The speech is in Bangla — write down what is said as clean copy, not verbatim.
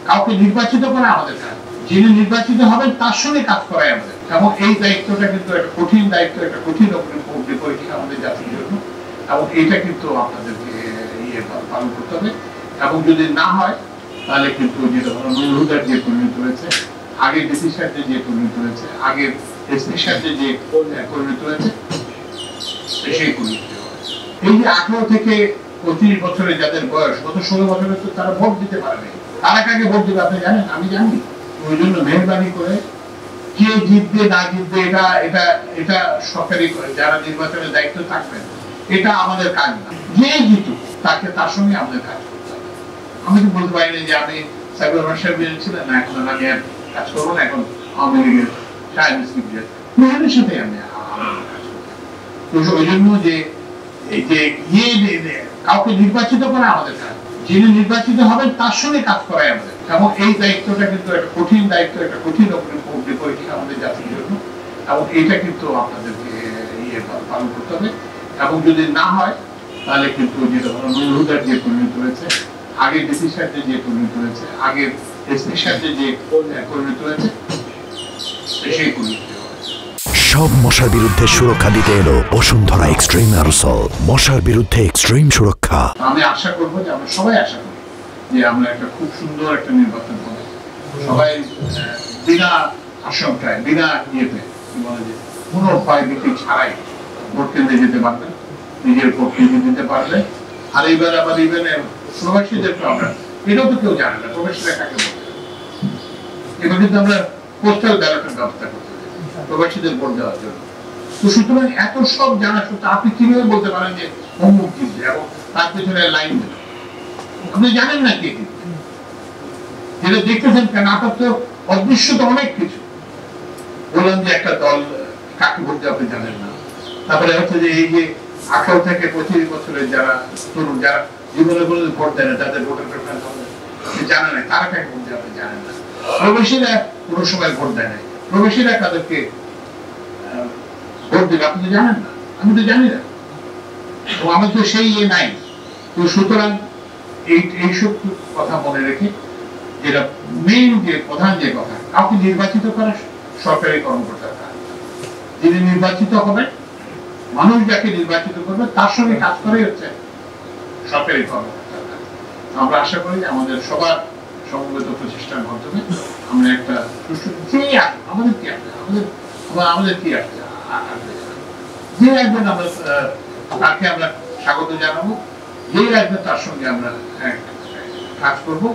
কাউকে নির্বাচিত করা আমাদের কাজ, যিনি নির্বাচিত হবেন তার সঙ্গে কাজ করাই আমাদের। এবং এই দায়িত্বটা কিন্তু একটা কঠিন দায়িত্ব, একটা কঠিন পরীক্ষা আমাদের জাতির জন্য, এবং এইটা কিন্তু আপনাদেরকে পালন করতে হবে। এবং যদি না হয় তাহলে কিন্তু যেটা নুরুল হুদার যে পরিণত হয়েছে, আগের ডিসি সাহেবের যে পরিণত হয়েছে, আগের এসপি সাহেবের যে পরিণত হয়েছে, সেই পরিণত হয়েছে। এই যে 18 থেকে 25 বছরের যাদের বয়স, গত 16 বছরে তো তারা ভোট দিতে পারবে, তারা কাকে ভোট দিবে আপনি জানেন? আমি জানি। ওই জন্য মেহরবানি করে কে জিতবে না জিতবে এটা এটা এটা সরকারি যারা নির্বাচনের দায়িত্ব থাকবেন, এটা আমাদের কাজ না। যে জিতুক তাকে তার সঙ্গে আমাদের কাজ করতে হবে। আমি তো বলতে পারি না যে আমি সাইবুর রহমান সাহেব ছিলেন না, এখন আমি আর কাজ করবো না, এখন আওয়ামী লীগের মেহরের সাথে আমি কাজ করবো। ওই জন্য যে এই যে কাউকে নির্বাচিত করা আমাদের কাজ, যিনি নির্বাচিত হবেন তার সঙ্গে কাজ করাই আমাদের। এবং এই দায়িত্বটা কিন্তু একটা কঠিন দায়িত্ব, একটা কঠিন পরীক্ষা আমাদের জাতির জন্য, এবং এইটা কিন্তু আপনাদেরকে পালন করতে হবে। এবং যদি না হয় তাহলে কিন্তু যেটা নুরুল হুদার যে পরিণত হয়েছে, আগের ডিসি সাহেবের যে পরিণত হয়েছে, আগের এসপি সাহেবের যে পরিণত হয়েছে, সেই পরিণত হয়েছে। সব মশার বিরুদ্ধে সুরক্ষা দিতে এলো বসুন্ধরা এক্সট্রিম অ্যারোসল, মশার বিরুদ্ধে এক্সট্রিম সুরক্ষা। আমি আশা করবো যে আমরা সবাই আশা করি যে আমরা একটা খুব সুন্দর একটা নির্বাচন হবে, সবাই বিনা আশঙ্কায়, বিনা ইয়েতে কোনো ভয় ভীতি ছাড়াই ভোট কেন্দ্রে যেতে পারবে, নিজের ভোট কেন্দ্রে দিতে পারবে। আর এইবার আবার ইভেনে প্রবাসীদের আমরা এটাও তো কেউ জানে না প্রবাসীরা কাকে বলতে। এবার কিন্তু আমরা পোস্টাল ব্যালটের ব্যবস্থা করতে প্রবাসীদের ভোট দেওয়ার জন্য। তো সুতরাং এত সব জানা সত্ত্বেও আপনি কিভাবে বলতে পারেন যে অমুক জিতবে এবং তার পেছনে লাইন দেবে? আপনি জানেন না কে জিতবে, যেটা দেখতেছেন কেন? আপনার তো অদৃশ্য তো অনেক কিছু। বললাম যে একটা দল কাকে ভোট দেওয়া আপনি জানেন না। তারপরে হচ্ছে যে এই যে 18 থেকে 25 বছরের যারা তরুণ, যারা জীবনে কোনো ভোট দেয় না, তাদের ভোটের প্রেফারেন্স জানে না, তারা কাকে ভোট দেওয়া আপনি জানেন না। প্রবাসীরা কোনো সময় ভোট দেয় নাই, প্রবাসীরা তাদেরকে ভোট দেবে আপনি তো জানেন না, আমি তো জানি না, তো আমার তো সেই ইয়ে নাই। তো সুতরাং এইসব কথা মনে রেখে যেটা মেইন যে প্রধান যে কথা, কাউকে নির্বাচিত করা সরকারি কর্মকর্তার কাজ। যিনি নির্বাচিত হবেন, মানুষ যাকে নির্বাচিত করবে তার সঙ্গে কাজ করাই হচ্ছে সরকারি কর্মকর্তার কাজ। আমরা আশা করি যে আমাদের সবার সমবেত প্রচেষ্টার মাধ্যমে আমরা একটা সুষ্ঠু আমাদের কি আসবে, আমাদের কি আসবে, যে একজন আমরা তাকে আমরা স্বাগত জানাবো, যে একজন তার সঙ্গে আমরা কাজ করবো।